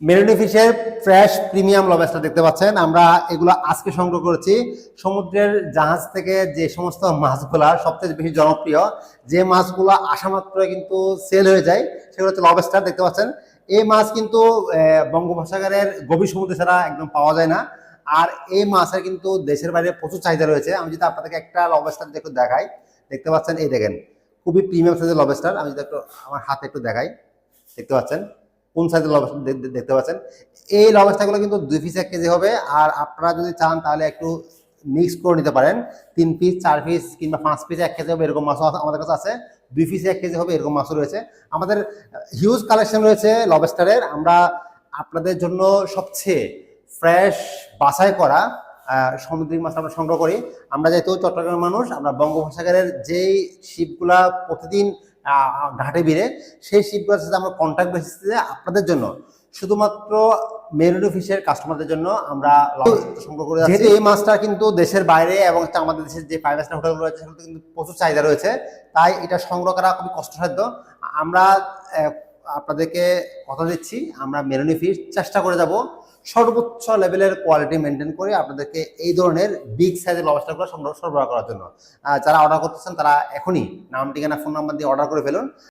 Merino ফিশের fresh premium lobster দেখতে পাচ্ছেন। আমরা এগুলো আজকে সংগ্রহ করেছি সমুদ্রের জাহাজ থেকে। যে সমস্ত মাছগুলা সবচেয়ে বেশি জনপ্রিয়, যে মাছগুলো আসা মাত্র কিন্তু সেল হয়ে যায়, সেগুলো হচ্ছে লবস্টার। দেখতে পাচ্ছেন এই মাছ কিন্তু বঙ্গোপসাগরের গভীর সমুদ্রে ছাড়া একদম পাওয়া যায় না। আর এই মাছের কিন্তু দেশের বাইরে প্রচুর চাহিদা রয়েছে। আমি যদি আপনাদেরকে একটা লবস্টার একটু দেখাই, দেখতে পাচ্ছেন এই দেখেন খুবই প্রিমিয়াম সাইজের লবস্টার। আমি যদি একটু আমার হাতে একটু দেখাই, দেখতে পাচ্ছেন কোন সাইজের লবস্টার দেখতে পাচ্ছেন। এই লবস্টারগুলো কিন্তু 2 পিস 1 কেজি হবে। আর আপনারা যদি চান তাহলে একটু মিক্স করে নিতে পারেন। 3 পিস 4 পিস কিংবা 5 পিস 1 কেজি হবে এরকম মাছও আমাদের কাছে আছে। 2 পিস 1 কেজি হবে এরকম মাছও রয়েছে। আমাদের হিউজ কালেকশন রয়েছে লবস্টারের। আমরা আপনাদের জন্য সবচেয়ে ফ্রেশ বাছাই করা সামুদ্রিক মাছ আমরা সংগ্রহ করি। আমরা যেহেতু চট্টগ্রামের মানুষ, আমরা বঙ্গোপসাগরের যেই শিপগুলা প্রতিদিন ঘাটে ভিড়ে, সেই শিপগুলোর সাথে আমরা কন্ট্যাক্ট বেসিসে আপনাদের জন্য শুধুমাত্র মেরিনো ফিশের কাস্টমারদের জন্য আমরা সংগ্রহ করে যাচ্ছি। যেহেতু এই মাছটা কিন্তু দেশের বাইরে এবং আমাদের দেশের যে 5 স্টার হোটেলগুলো রয়েছে সেগুলোতে কিন্তু প্রচুর চাহিদা রয়েছে, তাই এটা সংগ্রহ করা খুবই কষ্টসাধ্য। আমরা আপনাদেরকে কথা দিচ্ছি, আমরা মেরিনো ফিশ চেষ্টা করে যাব সর্বোচ্চ লেভেলের কোয়ালিটি মেনটেন করে আপনাদেরকে এই ধরনের বিগ সাইজের লবস্টারগুলো সরবরাহ করার জন্য। যারা অর্ডার করতেছেন তারা এখনই নাম, ঠিকানা, ফোন নাম্বার দিয়ে অর্ডার করে ফেলুন।